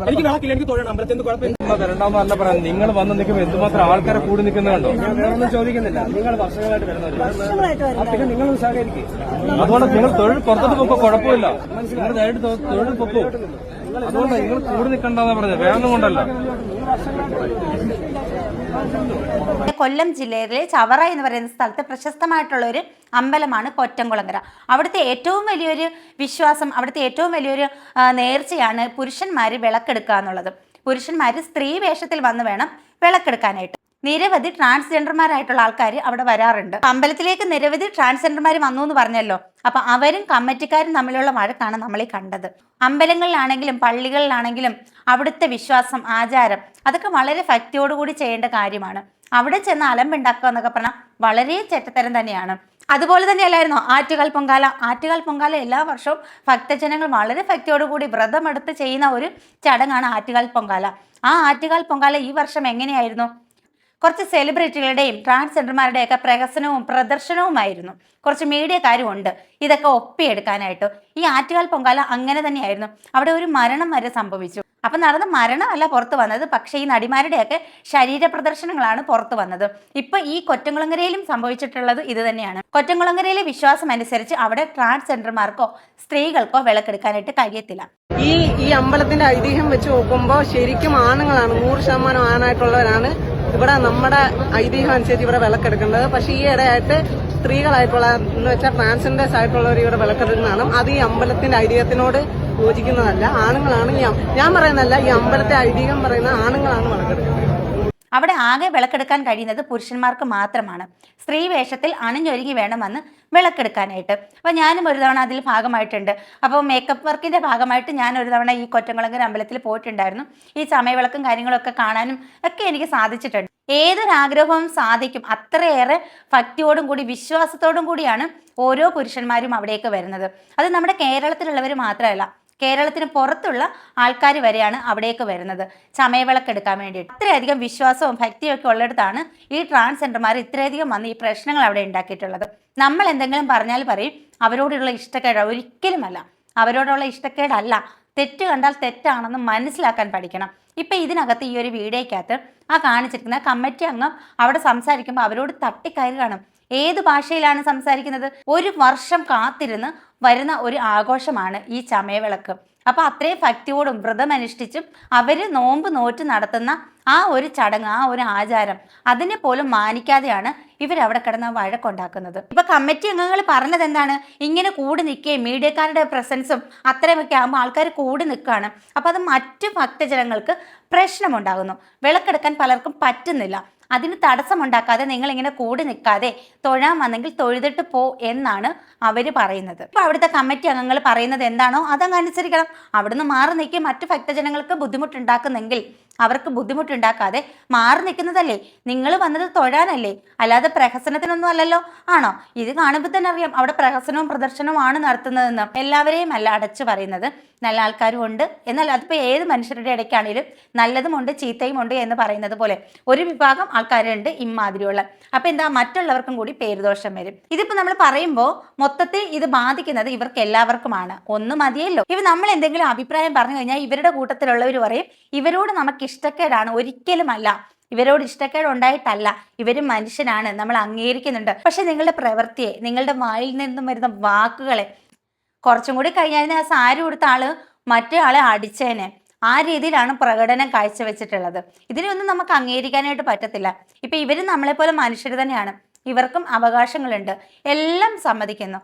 എനിക്ക് വിളക്കില്ല, എനിക്ക് തൊഴണം. അമ്പലത്തിൽ വരണ്ടെന്നല്ല പറയാം. നിങ്ങൾ വന്ന് നിൽക്കുമ്പോൾ എന്തുമാത്രം ആൾക്കാരെ കൂടി നിൽക്കുന്നുണ്ടോ? ഞാൻ വേറൊന്നും ചോദിക്കുന്നില്ല. നിങ്ങൾ വർഷങ്ങളായിട്ട് വരുന്നവർ, പിന്നെ നിങ്ങളും സഹകരിക്കും. അതുകൊണ്ട് നിങ്ങൾ തൊഴിൽ പുറത്തോട്ട് പൊക്കോ, കുഴപ്പമില്ല. നിങ്ങൾ നേരിട്ട് തൊഴിൽ പൊക്കോ. അതുകൊണ്ട് നിങ്ങൾ കൂടി നിൽക്കണ്ടെന്നാ പറഞ്ഞത്, വേറൊന്നും കൊണ്ടല്ല. കൊല്ലം ജില്ലയിലെ ചവറ എന്ന് പറയുന്ന സ്ഥലത്ത് പ്രശസ്തമായിട്ടുള്ള ഒരു അമ്പലമാണ് കൊറ്റംകുളങ്ങര. അവിടുത്തെ ഏറ്റവും വലിയൊരു വിശ്വാസം, അവിടുത്തെ ഏറ്റവും വലിയൊരു നേർച്ചയാണ് പുരുഷന്മാർ വിളക്കെടുക്കുക എന്നുള്ളത്. പുരുഷന്മാർ സ്ത്രീ വേഷത്തിൽ വന്ന് വേണം വിളക്കെടുക്കാനായിട്ട്. നിരവധി ട്രാൻസ്ജെൻഡർമാരായിട്ടുള്ള ആൾക്കാർ അവിടെ വരാറുണ്ട്. അമ്പലത്തിലേക്ക് നിരവധി ട്രാൻസ്ജെൻഡർമാർ വന്നു എന്ന് പറഞ്ഞല്ലോ. അപ്പൊ അവരും കമ്മിറ്റിക്കാരും തമ്മിലുള്ള വഴക്കാണ് നമ്മൾ ഈ കണ്ടത്. അമ്പലങ്ങളിലാണെങ്കിലും പള്ളികളിലാണെങ്കിലും അവിടുത്തെ വിശ്വാസം, ആചാരം അതൊക്കെ വളരെ ഭക്തിയോടുകൂടി ചെയ്യേണ്ട കാര്യമാണ്. അവിടെ ചെന്ന് അലമ്പുണ്ടാക്കുക എന്നൊക്കെ പറഞ്ഞാൽ വളരെ ചെറ്റത്തരം തന്നെയാണ്. അതുപോലെ തന്നെയല്ലായിരുന്നോ ആറ്റുകാൽ പൊങ്കാല? ആറ്റുകാൽ പൊങ്കാല എല്ലാ വർഷവും ഭക്തജനങ്ങൾ വളരെ ഭക്തിയോടുകൂടി വ്രതമെടുത്ത് ചെയ്യുന്ന ഒരു ചടങ്ങാണ് ആറ്റുകാൽ പൊങ്കാല. ആ ആറ്റുകാൽ പൊങ്കാല ഈ വർഷം എങ്ങനെയായിരുന്നു? കുറച്ച് സെലിബ്രിറ്റികളുടെയും ട്രാൻസ്ജെൻഡർമാരുടെയൊക്കെ പ്രഹസനവും പ്രദർശനവുമായിരുന്നു. കുറച്ച് മീഡിയക്കാരും ഉണ്ട് ഇതൊക്കെ ഒപ്പിയെടുക്കാനായിട്ട്. ഈ ആറ്റുകാൽ പൊങ്കാല അങ്ങനെ തന്നെയായിരുന്നു. അവിടെ ഒരു മരണം വരെ സംഭവിച്ചു. അപ്പം നടന്ന മരണമല്ല പുറത്തു വന്നത്, പക്ഷേ ഈ നടിമാരുടെയൊക്കെ ശരീര പ്രദർശനങ്ങളാണ് പുറത്തു വന്നത്. ഇപ്പൊ ഈ കൊറ്റംകുളങ്ങരയിലും സംഭവിച്ചിട്ടുള്ളത് ഇത് തന്നെയാണ്. കൊറ്റംകുളങ്ങരയിലെ വിശ്വാസം അനുസരിച്ച് അവിടെ ട്രാൻസ്ജെൻഡർമാർക്കോ സ്ത്രീകൾക്കോ വിളക്കെടുക്കാനായിട്ട് കഴിയത്തില്ല. ഈ അമ്പലത്തിന്റെ ഐതിഹ്യം വെച്ച് നോക്കുമ്പോൾ ശരിക്കും ആണുങ്ങളാണ് 100% ആണായിട്ടുള്ളവരാണ് ഇവിടെ നമ്മുടെ ഐതിഹ്യം അനുസരിച്ച് ഇവിടെ വിളക്കെടുക്കേണ്ടത്. പക്ഷേ ഈ ഇടയായിട്ട് സ്ത്രീകളായിട്ടുള്ള എന്ന് വെച്ചാൽ ട്രാൻസ്ജെൻഡേഴ്സ് ആയിട്ടുള്ളവർ ഇവിടെ വിളക്കെടുക്കുന്നതാണ്. അത് ഈ അമ്പലത്തിന്റെ ഐതിഹ്യത്തിനോട് യോജിക്കുന്നതല്ല. ആണുങ്ങളാണ് ഞാൻ പറയുന്നതല്ല, ഈ അമ്പലത്തെ ഐതിഹ്യം പറയുന്ന ആണുങ്ങളാണ് വിളക്കെടുക്കുന്നത്. അവിടെ ആകെ വിളക്കെടുക്കാൻ കഴിയുന്നത് പുരുഷന്മാർക്ക് മാത്രമാണ്. സ്ത്രീ വേഷത്തിൽ അണിഞ്ഞൊരുങ്ങി വേണം വന്ന് വിളക്കെടുക്കാനായിട്ട്. അപ്പോൾ ഞാനും ഒരു തവണ അതിൽ ഭാഗമായിട്ടുണ്ട്. അപ്പോൾ മേക്കപ്പ് വർക്കിൻ്റെ ഭാഗമായിട്ട് ഞാൻ ഒരു തവണ ഈ കൊറ്റംകുളങ്ങര അമ്പലത്തിൽ പോയിട്ടുണ്ടായിരുന്നു. ഈ സമയവിളക്കും കാര്യങ്ങളൊക്കെ കാണാനും ഒക്കെ എനിക്ക് സാധിച്ചിട്ടുണ്ട്. ഏതൊരാഗ്രഹവും സാധിക്കും. അത്രയേറെ ഭക്തിയോടും കൂടി വിശ്വാസത്തോടും കൂടിയാണ് ഓരോ പുരുഷന്മാരും അവിടേക്ക് വരുന്നത്. അത് നമ്മുടെ കേരളത്തിലുള്ളവർ മാത്രമല്ല, കേരളത്തിന് പുറത്തുള്ള ആൾക്കാർ വരെയാണ് അവിടേക്ക് വരുന്നത് ചമയവിളക്കെടുക്കാൻ വേണ്ടിയിട്ട്. അത്രയധികം വിശ്വാസവും ഭക്തിയൊക്കെ ഉള്ളിടത്താണ് ഈ ട്രാൻസ്ജെൻഡർമാർ ഇത്രയധികം വന്ന് ഈ പ്രശ്നങ്ങൾ അവിടെ ഉണ്ടാക്കിയിട്ടുള്ളത്. നമ്മൾ എന്തെങ്കിലും പറഞ്ഞാൽ പറയും അവരോടുള്ള ഇഷ്ടക്കേട്. ഒരിക്കലുമല്ല, അവരോടുള്ള ഇഷ്ടക്കേടല്ല. തെറ്റ് കണ്ടാൽ തെറ്റാണെന്ന് മനസ്സിലാക്കാൻ പഠിക്കണം. ഇപ്പം ഇതിനകത്ത് ഈ ഒരു വീഡിയോയ്ക്കകത്ത് ആ കാണിച്ചിരിക്കുന്ന കമ്മിറ്റി അംഗം അവിടെ സംസാരിക്കുമ്പോൾ അവരോട് തട്ടിക്കയറി കാണും. ഏത് ഭാഷയിലാണ് സംസാരിക്കുന്നത്? ഒരു വർഷം കാത്തിരുന്ന് വരുന്ന ഒരു ആഘോഷമാണ് ഈ ചമയവിളക്ക്. അപ്പൊ അത്രയും ഭക്തിയോടും വ്രതമനുഷ്ഠിച്ചും അവര് നോമ്പ് നോറ്റ് നടത്തുന്ന ആ ഒരു ചടങ്ങ്, ആ ഒരു ആചാരം, അതിനെ പോലും മാനിക്കാതെയാണ് ഇവരവിടെ കിടന്ന് വഴക്കുണ്ടാക്കുന്നത്. ഇപ്പൊ കമ്മിറ്റി അംഗങ്ങൾ പറഞ്ഞത് എന്താണ്? ഇങ്ങനെ കൂടി നിൽക്കുകയും മീഡിയക്കാരുടെ പ്രസൻസും അത്രയുമൊക്കെ ആകുമ്പോൾ ആൾക്കാർ കൂടി നിൽക്കുകയാണ്. അപ്പൊ അത് മറ്റു ഭക്തജനങ്ങൾക്ക് പ്രശ്നമുണ്ടാകുന്നു. വിളക്കെടുക്കാൻ പലർക്കും പറ്റുന്നില്ല. അതിന് തടസ്സമുണ്ടാക്കാതെ നിങ്ങളിങ്ങനെ കൂടി നിൽക്കാതെ തൊഴാൻ വന്നെങ്കിൽ തൊഴുതിട്ട് പോ എന്നാണ് അവർ പറയുന്നത്. ഇപ്പൊ അവിടുത്തെ കമ്മിറ്റി അംഗങ്ങൾ പറയുന്നത് എന്താണോ അതങ്ങ് അനുസരിക്കണം. അവിടുന്ന് മാറി നിൽക്കി മറ്റു ഭക്തജനങ്ങൾക്ക് ബുദ്ധിമുട്ടുണ്ടാക്കുന്നെങ്കിൽ അവർക്ക് ബുദ്ധിമുട്ടുണ്ടാക്കാതെ മാറി നിൽക്കുന്നതല്ലേ. നിങ്ങൾ വന്നത് തൊഴാനല്ലേ, അല്ലാതെ പ്രഹസനത്തിനൊന്നും അല്ലല്ലോ. ആണോ? ഇത് കാണുമ്പോൾ തന്നെ അറിയാം അവിടെ പ്രഹസനവും പ്രദർശനവും ആണ് നടത്തുന്നതെന്ന്. എല്ലാവരെയും അല്ല അടച്ചു പറയുന്നത്. നല്ല ആൾക്കാരും ഉണ്ട്. എന്നാൽ അതിപ്പോൾ ഏത് മനുഷ്യരുടെ ഇടയ്ക്കാണെങ്കിലും നല്ലതും ഉണ്ട് ചീത്തയും ഉണ്ട് എന്ന് പറയുന്നത് പോലെ ഒരു വിഭാഗം ആൾക്കാരുണ്ട് ഇമ്മാതിരിയുള്ള. അപ്പൊ എന്താ, മറ്റുള്ളവർക്കും കൂടി പേരുദോഷം വരും. ഇതിപ്പോ നമ്മൾ പറയുമ്പോൾ മൊത്തത്തിൽ ഇത് ബാധിക്കുന്നത് ഇവർക്ക് എല്ലാവർക്കുമാണ്. ഒന്നും മതിയല്ലോ. ഇവ നമ്മൾ എന്തെങ്കിലും അഭിപ്രായം പറഞ്ഞു കഴിഞ്ഞാൽ ഇവരുടെ കൂട്ടത്തിലുള്ളവർ പറയും ഇവരോട് നമുക്ക് ഇഷ്ടക്കേടാണ്. ഒരിക്കലുമല്ല, ഇവരോട് ഇഷ്ടക്കേട് ഉണ്ടായിട്ടല്ല. ഇവരും മനുഷ്യനാണ്, നമ്മൾ അംഗീകരിക്കുന്നുണ്ട്. പക്ഷെ നിങ്ങളുടെ പ്രവൃത്തിയെ, നിങ്ങളുടെ വായിൽ നിന്നും വരുന്ന വാക്കുകളെ, കുറച്ചും കൂടി കഴിഞ്ഞാൽ ആ സാരി കൊടുത്ത ആള് മറ്റേ ആളെ അടിച്ചേനെ. ആ രീതിയിലാണ് പ്രകടനം കാഴ്ചവെച്ചിട്ടുള്ളത്. ഇതിനൊന്നും നമുക്ക് അംഗീകരിക്കാനായിട്ട് പറ്റത്തില്ല. ഇപ്പൊ ഇവരും നമ്മളെപ്പോലെ മനുഷ്യർ തന്നെയാണ്. ഇവർക്കും അവകാശങ്ങളുണ്ട്. എല്ലാം സമ്മതിക്കുന്നു.